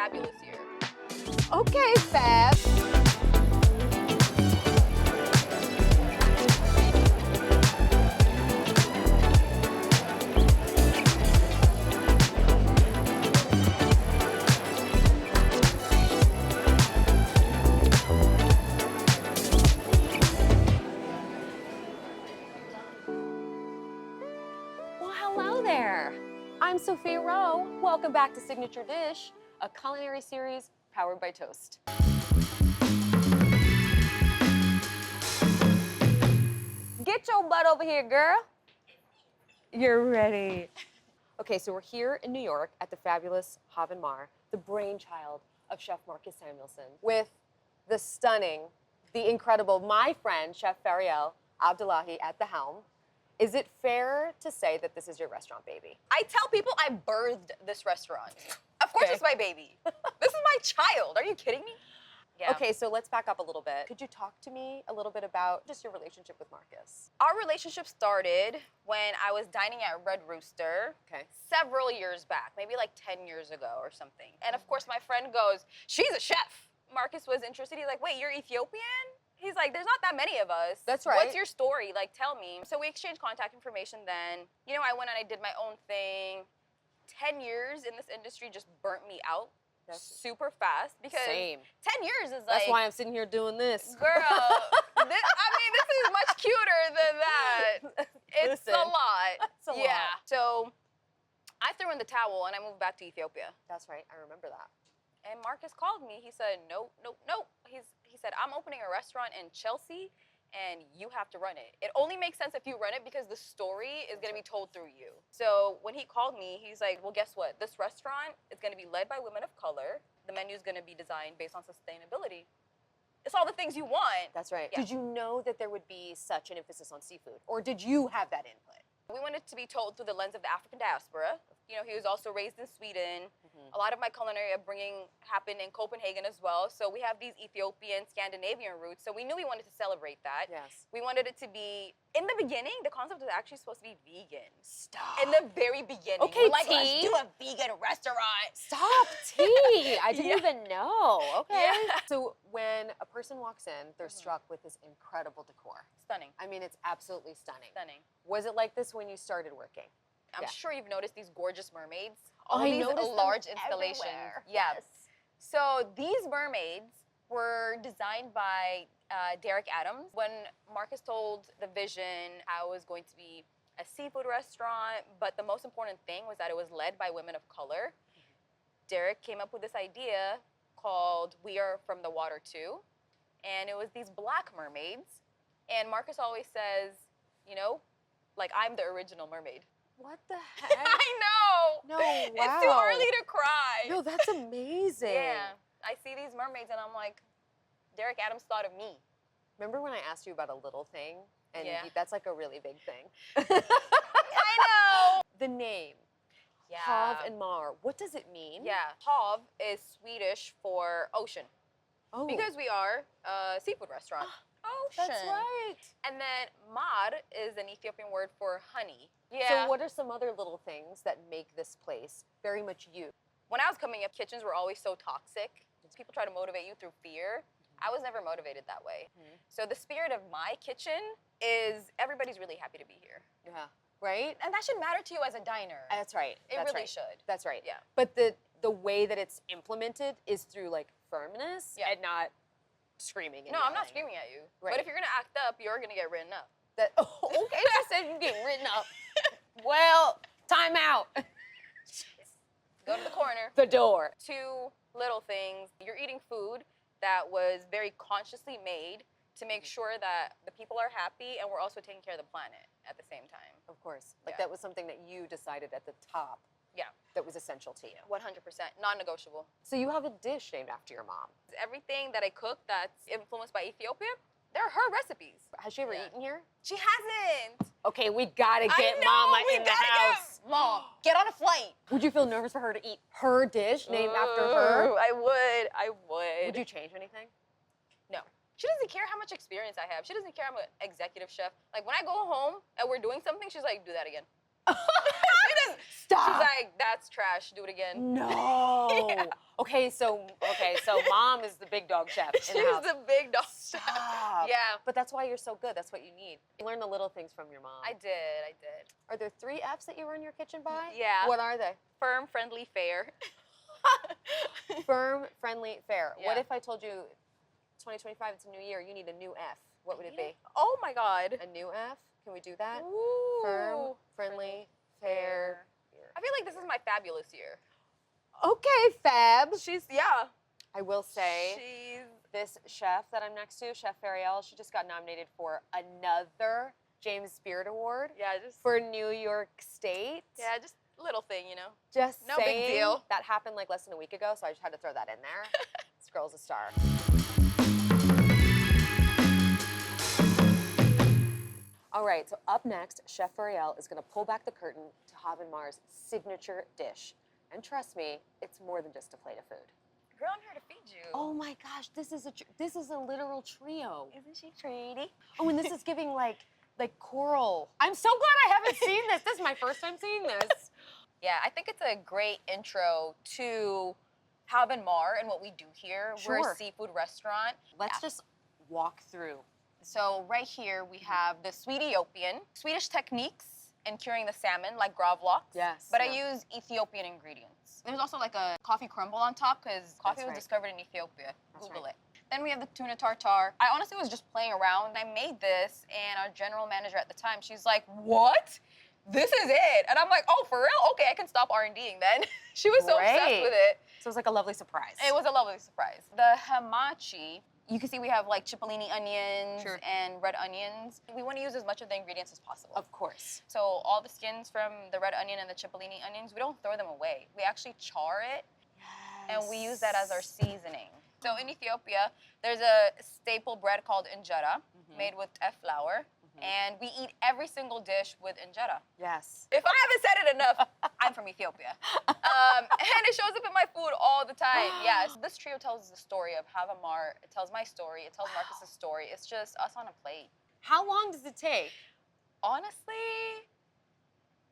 fabulous year. Okay, Fab. Well, hello there. I'm Sophia Roe. Welcome back to Signature Dish, a culinary series powered by Toast. Get your butt over here, girl. You're ready. Okay, so we're here in New York at the fabulous Hav Mar, the brainchild of Chef Marcus Samuelsson, with the stunning, the incredible, my friend, Chef Fariyal Abdullahi at the helm. Is it fair to say that this is your restaurant baby? I tell people I birthed this restaurant. Of course Okay. it's my baby. This is my child. Are you kidding me? Yeah. Okay, so let's back up a little bit. Could you talk to me a little bit about just your relationship with Marcus? Our relationship started when I was dining at Red Rooster Okay. several years back, maybe like 10 years ago or something. And of course my friend goes, she's a chef. Marcus was interested. He's like, wait, you're Ethiopian? He's like, there's not that many of us. That's right. What's your story? Like, tell me. So we exchanged contact information then. You know, I went and I did my own thing. 10 years in this industry just burnt me out super fast because Same. 10 years is That's like, why I'm sitting here doing this. girl, this is much cuter than that. It's Listen, a lot. it's a yeah. lot. So I threw in the towel and I moved back to Ethiopia. That's right, I remember that. And Marcus called me. He said, no. He said, I'm opening a restaurant in Chelsea and you have to run it. It only makes sense if you run it because the story is gonna be told through you. So when he called me, he's like, well, guess what? This restaurant is gonna be led by women of color. The menu is gonna be designed based on sustainability. It's all the things you want. That's right. Yeah. Did you know that there would be such an emphasis on seafood? Or did you have that input? We wanted to be told through the lens of the African diaspora. You know, he was also raised in Sweden. A lot of my culinary upbringing happened in Copenhagen as well. So we have these Ethiopian, Scandinavian roots. So we knew we wanted to celebrate that. Yes. We wanted it to be, in the beginning, the concept was actually supposed to be vegan. Stop. In the very beginning. Okay, We're like, T. let's do a vegan restaurant. Stop, T. I didn't even know. Okay. Yeah. So when a person walks in, they're struck with this incredible decor. Stunning. I mean, it's absolutely stunning. Stunning. Was it like this when you started working? I'm Yeah. sure you've noticed these gorgeous mermaids. I All these noticed them large installations. everywhere. Yeah. Yes. So these mermaids were designed by Derek Adams. When Marcus told the vision, how it was going to be a seafood restaurant, but the most important thing was that it was led by women of color. Derek came up with this idea called We Are From the Water Too. And it was these black mermaids. And Marcus always says, you know, like, I'm the original mermaid. What the heck? I know. No, wow. It's too early to cry. No, that's amazing. Yeah. I see these mermaids and I'm like, Derek Adams thought of me. Remember when I asked you about a little thing? And Yeah. that's like a really big thing. I know. The name, Yeah. Hav and Mar, what does it mean? Yeah. Hav is Swedish for ocean. Oh. Because we are a seafood restaurant. Ocean. That's right. And then Mar is an Ethiopian word for honey. So what are some other little things that make this place very much you? When I was coming up, kitchens were always so toxic. People try to motivate you through fear. I was never motivated that way. So the spirit of my kitchen is everybody's really happy to be here. Yeah. Right? And that should matter to you as a diner. That's right. It That's really right. should. That's right. Yeah. But the way that it's implemented is through like firmness Yeah. and not screaming. And No, I'm not yelling. screaming at you. Right. But if you're gonna act up, you're gonna get written up. That, oh, okay, she said you get written up. Well, time out. Go to the corner. The door. Two little things. You're eating food that was very consciously made to make sure that the people are happy and we're also taking care of the planet at the same time. Of course. Like Yeah. that was something that you decided at the top Yeah, that was essential to you. 100%, non-negotiable. So you have a dish named after your mom. Everything that I cook that's influenced by Ethiopia, they're her recipes. Has she ever Yeah. eaten here? She hasn't. Okay, we gotta get I know, Mama we in the gotta house. Get, Mom, get on a flight. Would you feel nervous for her to eat her dish named after her? Ooh, I would. Would you change anything? No. She doesn't care how much experience I have. She doesn't care I'm an executive chef. Like when I go home and we're doing something, she's like, do that again. She doesn't. Stop. She's like, like, that's trash. Do it again. No. Yeah. Okay, so mom is the big dog chef in She's the house. the big dog. Stop. Yeah. But that's why you're so good. That's what you need. You learn the little things from your mom. I did. Are there 3 F's that you run your kitchen by? Yeah. What are they? Firm, friendly, fair. Firm, friendly, fair. What Yeah. if I told you 2025, it's a new year, you need a new F? What would it be? Oh my God. A new F? Can we do that? Ooh. Firm, friendly, fair. I feel like this is my fabulous year. Okay, Fab. Yeah. I will say, She's. this chef that I'm next to, Chef Fariyal, she just got nominated for another James Beard Award Yeah, just. for New York State. Yeah, just little thing, you know. Just No big saying, deal. That happened like less than a week ago, so I just had to throw that in there. This girl's a star. All right, so up next, Chef Fariyal is gonna pull back the curtain to Hav Mar's signature dish. And trust me, it's more than just a plate of food. Girl, I'm here to feed you. Oh my gosh, this is a literal trio. Isn't she pretty? Oh, and this is giving like coral. I'm so glad I haven't seen this. This is my first time seeing this. Yeah, I think it's a great intro to Hav Mar and what we do here. We're Sure. a seafood restaurant. Let's just walk through. So right here we have the Ethiopian, Swedish techniques in curing the salmon, like gravlax. Yes, But yeah. I use Ethiopian ingredients. There's also like a coffee crumble on top because coffee was right. discovered in Ethiopia. That's Google right. it. Then we have the tuna tartare. I honestly was just playing around. I made this, and our general manager at the time, she's like, "What? This is it?" And I'm like, "Oh, for real? Okay, I can stop R&Ding then." She was so obsessed Great. with it. So it was like a lovely surprise. It was a lovely surprise. The hamachi, you can see we have like cipollini onions Sure. and red onions. We want to use as much of the ingredients as possible. Of course. So all the skins from the red onion and the cipollini onions, we don't throw them away. We actually char it, and we use that as our seasoning. So in Ethiopia, there's a staple bread called injera, made with teff flour, and we eat every single dish with injera. Yes. If I haven't said it enough, I'm from Ethiopia. And it shows up in my food all the time. Yes, this trio tells the story of Hav Mar. It tells my story. It tells Marcus's story. It's just us on a plate. How long does it take? Honestly,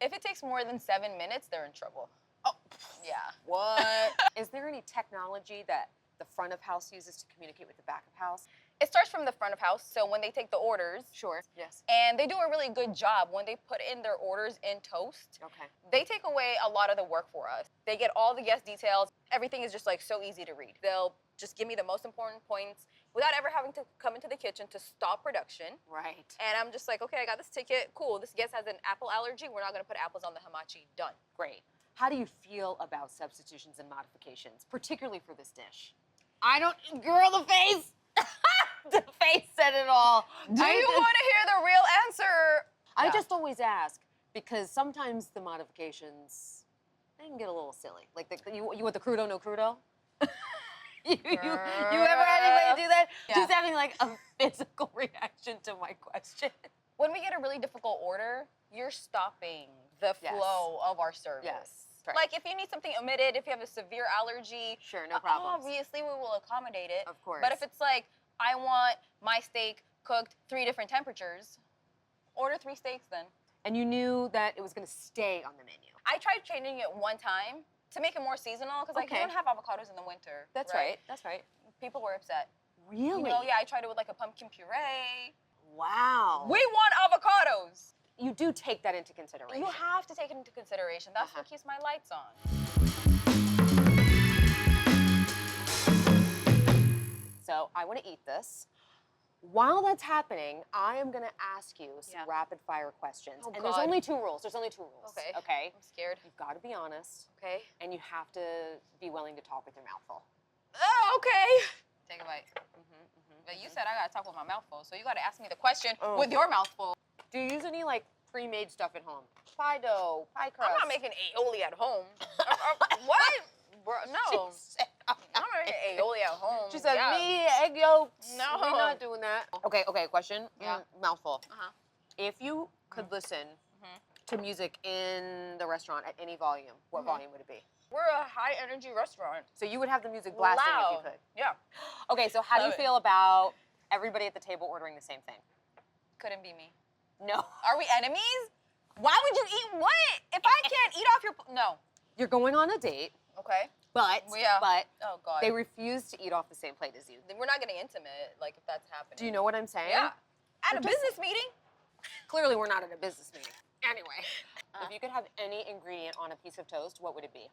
if it takes more than 7 minutes, they're in trouble. Oh, Yeah. what? Is there any technology that the front of house uses to communicate with the back of house? It starts from the front of house. So when they take the orders, Sure. Yes. and they do a really good job when they put in their orders in Toast. Okay. They take away a lot of the work for us. They get all the guest details. Everything is just like so easy to read. They'll just give me the most important points without ever having to come into the kitchen to stop production. Right. And I'm just like, okay, I got this ticket. Cool. This guest has an apple allergy. We're not going to put apples on the hamachi. Done. Great. How do you feel about substitutions and modifications, particularly for this dish? I don't, girl, the face. The face said it all. Do you want to hear the real answer? I Yeah. just always ask because sometimes the modifications, they can get a little silly. Like you want the crudo, no crudo? you ever had anybody do that? Yeah. Just having like a physical reaction to my question. When we get a really difficult order, you're stopping the Yes. flow of our service. Yes, right. Like if you need something omitted, if you have a severe allergy, Sure, no problems. obviously we will accommodate it. Of course. But if it's like, I want my steak cooked 3 different temperatures, order 3 steaks then. And you knew that it was going to stay on the menu. I tried changing it one time to make it more seasonal because like Okay. you don't have avocados in the winter. That's right. That's right. People were upset. Really? You know, yeah, I tried it with like a pumpkin puree. Wow. We want avocados. You do take that into consideration. You have to take it into consideration. That's what keeps my lights on. So I want to eat this. While that's happening, I am going to ask you some Yeah. rapid fire questions. Oh, and there's God. only 2 rules. There's only 2 rules. Okay. Okay. I'm scared. You've got to be honest, Okay. and you have to be willing to talk with your mouth full. Oh, okay. Take a bite. But you said I gotta talk with my mouth full, so you gotta ask me the question Oh. with your mouth full. Do you use any like pre-made stuff at home? Pie dough, pie crust. I'm not making aioli at home. What? Bro, no. She said, I'm not making aioli at home. She said, Yeah. me, egg yolks. No. We're not doing that. Okay, question. Yeah. Mouthful. Uh-huh. If you could listen to music in the restaurant at any volume, what volume would it be? We're a high energy restaurant. So you would have the music blasting Loud. if you could. Yeah. Okay, so how do you Love it. feel about everybody at the table ordering the same thing? Couldn't be me. No. Are we enemies? Why would you eat what? If I can't eat off your no. You're going on a date, Okay. but Oh God. they refuse to eat off the same plate as you. We're not getting intimate, like if that's happening. Do you know what I'm saying? Yeah. At We're a just- business meeting. Clearly, we're not at a business meeting. Anyway, if you could have any ingredient on a piece of toast, what would it be?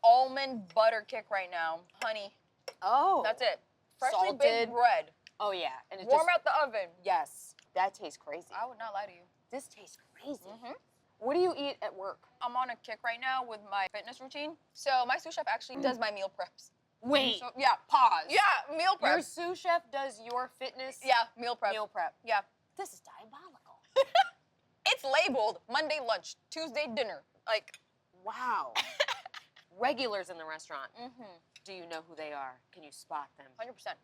Almond butter kick right now. Honey. Oh. That's it. Freshly Salted. baked bread. Oh, yeah. And it Warm just, out the oven. Yes. That tastes crazy. I would not lie to you. This tastes crazy. Mm-hmm. What do you eat at work? I'm on a kick right now with my fitness routine. So my sous chef actually does my meal preps. Wait. So, yeah. Pause. Yeah, meal Your prep. sous chef does your fitness Yeah, meal prep. meal prep. Yeah. This is diabolical. It's labeled Monday lunch, Tuesday dinner. Like, Wow. Regulars in the restaurant. mm-hmm. Do you know who they are? Can you spot them? 100%.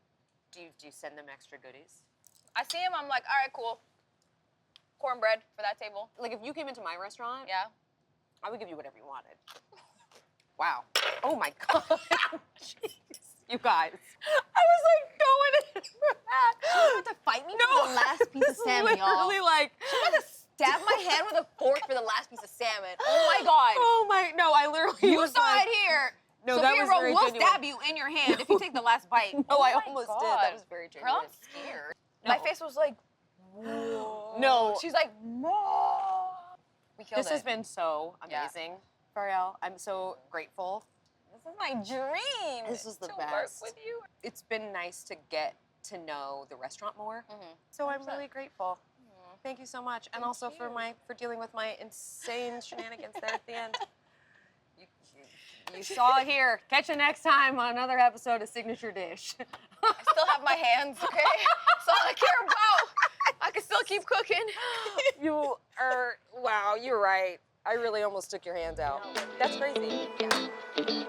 Do you send them extra goodies? I see him, I'm like, all right, cool. Cornbread for that table. Like if you came into my restaurant, Yeah. I would give you whatever you wanted. Wow. Oh my God. Jeez. You guys. I was like going in for that. She's about to fight me for the last piece of salmon, y'all. Literally like. She's about to stab my hand with a fork for the last piece of salmon. Oh my God. Oh my, no, I literally You was saw like, it here. No, Sophia that was Roe very will genuine. stab you in your hand if you take the last bite. No, Oh I my almost God. did. That was very Girl, genuine. I'm scared. No. My face was like, whoa. No. She's like, no. We killed This it. has been so Yeah. amazing, Fariyal. I'm so grateful. This is my dream. This is the to best. work with you. It's been nice to get to know the restaurant more. Mm-hmm. So I'm 100%. really grateful. Thank you so much, and Thank also you. for dealing with my insane shenanigans there at the end. You saw it here. Catch you next time on another episode of Signature Dish. I still have my hands, okay? That's all I care about. I can still keep cooking. You are, wow, you're right. I really almost took your hands out. That's crazy. Yeah.